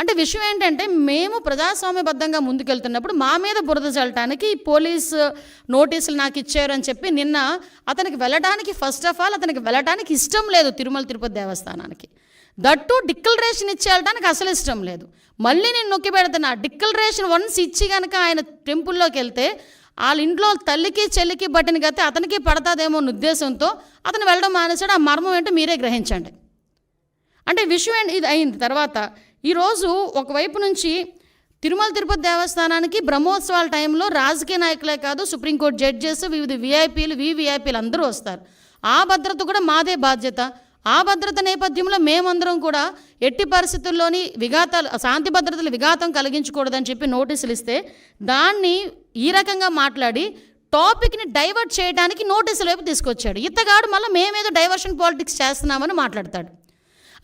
అంటే విషయం ఏంటంటే మేము ప్రజాస్వామ్యబద్ధంగా ముందుకెళ్తున్నప్పుడు మా మీద బురద చల్లటానికి పోలీసు నోటీసులు నాకు ఇచ్చారు అని చెప్పి నిన్న అతనికి వెళ్ళడానికి ఫస్ట్ ఆఫ్ ఆల్ అతనికి వెళ్ళడానికి ఇష్టం లేదు తిరుమల తిరుపతి దేవస్థానానికి. దట్టు డిక్లరేషన్ ఇచ్చేయడానికి అసలు ఇష్టం లేదు. మళ్ళీ నేను నొక్కి పెడుతున్నా, డిక్లరేషన్ వన్స్ ఇచ్చి కనుక ఆయన టెంపుల్లోకి వెళ్తే వాళ్ళ ఇంట్లో తల్లికి చెల్లికి బట్టిన గతే అతనికి పడతాదేమో అన్న ఉద్దేశంతో అతను వెళ్ళడం మానేశాడు. ఆ మర్మం ఏంటో మీరే గ్రహించండి. అంటే విషయం ఇది అయింది. తర్వాత ఈరోజు ఒకవైపు నుంచి తిరుమల తిరుపతి దేవస్థానానికి బ్రహ్మోత్సవాల టైంలో రాజకీయ నాయకులే కాదు, సుప్రీంకోర్టు జడ్జెస్, వివిధ విఐపీలు అందరూ వస్తారు. ఆ భద్రత కూడా మాదే బాధ్యత. ఆ భద్రత నేపథ్యంలో మేమందరం కూడా ఎట్టి పరిస్థితుల్లోని శాంతి భద్రతలు విఘాతం కలిగించకూడదని చెప్పి నోటీసులు ఇస్తే దాన్ని ఈ రకంగా మాట్లాడి టాపిక్ని డైవర్ట్ చేయడానికి నోటీసుల వైపు తీసుకొచ్చాడు. ఇతగాడు మళ్ళీ మేమేదో డైవర్షన్ పాలిటిక్స్ చేస్తున్నామని మాట్లాడతాడు.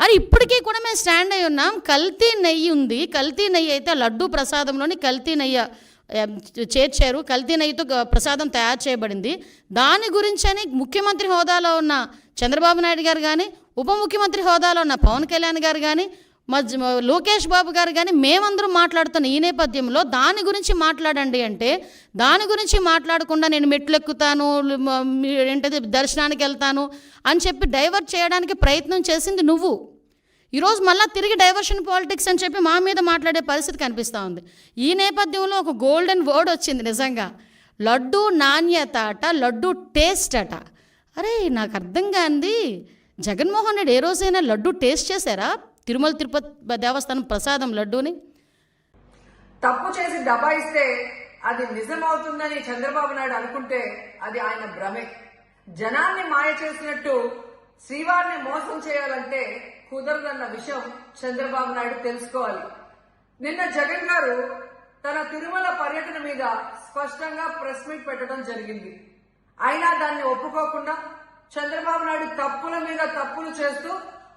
అరే ఇప్పటికీ కూడా మేము స్టాండ్ అయి ఉన్నాం. కల్తీ నెయ్యి ఉంది. కల్తీ నెయ్యి అయితే లడ్డూ ప్రసాదంలోని కల్తీ నెయ్యి చేర్చారు. కల్తీ నెయ్యితో ప్రసాదం తయారు చేయబడింది. దాని గురించని ముఖ్యమంత్రి హోదాలో ఉన్న చంద్రబాబు నాయుడు గారు కానీ, ఉప ముఖ్యమంత్రి హోదాలో ఉన్న పవన్ కళ్యాణ్ గారు కానీ, లోకేష్ బాబు గారు కానీ మేమందరం మాట్లాడుతున్న ఈ నేపథ్యంలో దాని గురించి మాట్లాడండి అంటే దాని గురించి మాట్లాడకుండా నేను మెట్లు ఎక్కుతాను, ఏంటది దర్శనానికి వెళ్తాను అని చెప్పి డైవర్ట్ చేయడానికి ప్రయత్నం చేసింది నువ్వు. ఈరోజు మళ్ళీ తిరిగి డైవర్షన్ పాలిటిక్స్ అని చెప్పి మా మీద మాట్లాడే పరిస్థితి కనిపిస్తూ ఉంది. ఈ నేపథ్యంలో ఒక గోల్డెన్ వర్డ్ వచ్చింది నిజంగా, లడ్డు నాణ్యత అట, లడ్డు టేస్ట్ అట. అరే నాకు అర్థం కాంది, జగన్మోహన్ రెడ్డి ఏ రోజైనా లడ్డు టేస్ట్ చేశారా? తిరుమల తిరుపతి దేవస్థానం ప్రసాదం లడ్డూని తప్పు చేసి దబాయిస్తే అది నిజమవుతుందని చంద్రబాబు నాయుడు అనుకుంటే అది ఆయన భ్రమే. జనాన్ని మాయ చేసినట్టు శ్రీవారిని మోసం చేయాలంటే కుదరదన్న విషయం చంద్రబాబు నాయుడు తెలుసుకోవాలి. నిన్న జగన్ గారు తన తిరుమల పర్యటన మీద స్పష్టంగా ప్రెస్ మీట్ పెట్టడం జరిగింది. అయినా దాన్ని ఒప్పుకోకుండా చంద్రబాబు నాయుడు తప్పుల మీద తప్పులు చేస్తూ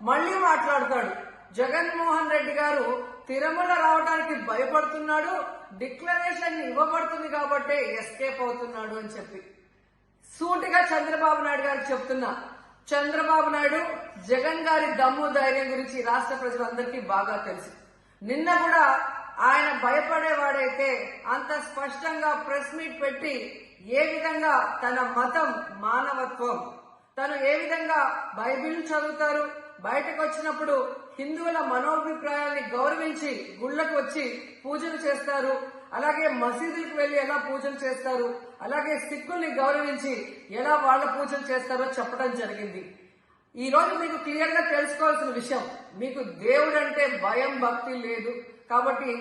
మళ్లీ మాట్లాడతాడు. జగన్మోహన్ రెడ్డి గారు తిరుమల రావడానికి భయపడుతున్నాడు, డిక్లరేషన్ ఇవ్వబడుతుంది కాబట్టి ఎస్కేప్ అవుతున్నాడు అని చెప్పి సూటిగా చంద్రబాబు నాయుడు గారికి చెప్తున్నా. చంద్రబాబు నాయుడు జగన్ గారి దమ్ము ధైర్యం గురించి రాష్ట్ర ప్రజలందరికీ బాగా తెలుసు. నిన్న కూడా ఆయన భయపడేవాడైతే అంత స్పష్టంగా ప్రెస్ మీట్ పెట్టి ఏ విధంగా తన మతం మానవత్వం, తను ఏ విధంగా బైబిల్ చదువుతారు, బయటకు వచ్చినప్పుడు హిందువుల మనోభిప్రాయాల్ని గౌరవించి గుళ్లకు వచ్చి పూజలు చేస్తారు, అలాగే మసీదులకు వెళ్లి ఎలా పూజలు చేస్తారు, అలాగే సిక్కుల్ని గౌరవించి ఎలా వాళ్ళ పూజలు చేస్తారో చెప్పడం జరిగింది. ఈ రోజు మీకు క్లియర్ గా తెలుసుకోవాల్సిన విషయం, మీకు దేవుడు అంటే భయం భక్తి లేదు కాబట్టి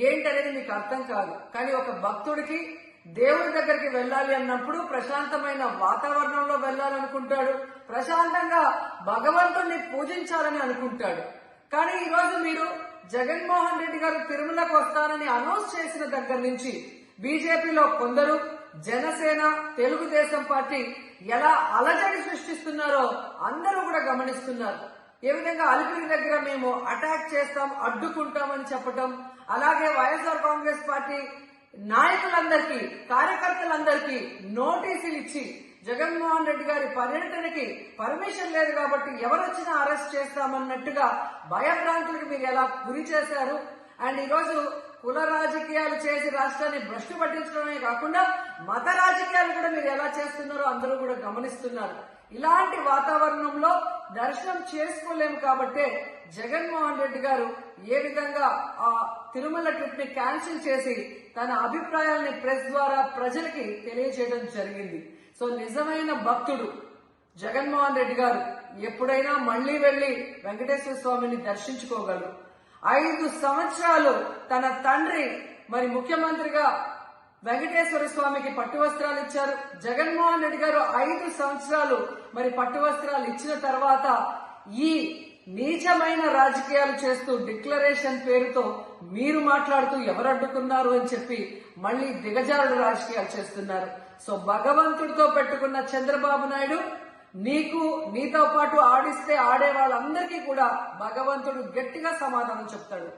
ఏంటనేది మీకు అర్థం కాదు. కానీ ఒక భక్తుడికి దేవుడి దగ్గరికి వెళ్ళాలి అన్నప్పుడు ప్రశాంతమైన వాతావరణంలో వెళ్ళాలనుకుంటాడు, ప్రశాంతంగా భగవంతుణ్ణి పూజించాలని అనుకుంటాడు. కానీ ఈ రోజు మీరు జగన్మోహన్ రెడ్డి గారు తిరుమలకు వస్తారని అనౌన్స్ చేసిన దగ్గర నుంచి బీజేపీలో కొందరు, జనసేన, తెలుగుదేశం పార్టీ ఎలా అలజడి సృష్టిస్తున్నారో అందరూ కూడా గమనిస్తున్నారు. ఏ విధంగా అలిపిరి దగ్గర మేము అటాక్ చేస్తాం, అడ్డుకుంటామని చెప్పటం, అలాగే వైఎస్ఆర్ కాంగ్రెస్ పార్టీ నాయకులందరికీ, కార్యకర్తలందరికీ నోటీసులు ఇచ్చి జగన్మోహన్ రెడ్డి గారి పర్యటనకి పర్మిషన్ లేదు కాబట్టి ఎవరొచ్చినా అరెస్ట్ చేస్తామన్నట్టుగా భయభ్రాంతులకు మీరు ఎలా గురి చేశారు. అండ్ ఈరోజు కుల రాజకీయాలు చేసి రాష్ట్రాన్ని భ్రష్టు పట్టించడమే కాకుండా మత రాజకీయాలు కూడా మీరు ఎలా చేస్తున్నారో అందరూ కూడా గమనిస్తున్నారు. ఇలాంటి వాతావరణంలో దర్శనం చేసుకోలేము కాబట్టే జగన్మోహన్ రెడ్డి గారు ఏ విధంగా ఆ తిరుమల ట్రిప్ ని క్యాన్సిల్ చేసి తన అభిప్రాయాల్ని ప్రెస్ ద్వారా ప్రజలకి తెలియజేయడం జరిగింది. సో నిజమైన భక్తుడు జగన్మోహన్ రెడ్డి గారు ఎప్పుడైనా మళ్లీ వెళ్లి వెంకటేశ్వర స్వామిని దర్శించుకోగలరు. 5 సంవత్సరాలు తన తండ్రి మరి ముఖ్యమంత్రిగా వెంకటేశ్వర స్వామికి పట్టు వస్త్రాలు ఇచ్చారు. జగన్మోహన్ రెడ్డి గారు 5 సంవత్సరాలు మరి పట్టు వస్త్రాలు ఇచ్చిన తర్వాత ఈ నీచమైన రాజకీయాలు చేస్తూ డిక్లరేషన్ పేరుతో మీరు మాట్లాడుతూ ఎవరు అడ్డుకున్నారు అని చెప్పి మళ్లీ దిగజారుడు రాజకీయాలు చేస్తున్నారు. సో భగవంతుడితో పెట్టుకున్న చంద్రబాబు నాయుడు నీతో పాటు ఆడిస్తే ఆడే వాళ్ళందరికీ కూడా భగవంతుడు గట్టిగా సమాధానం చెప్తాడు.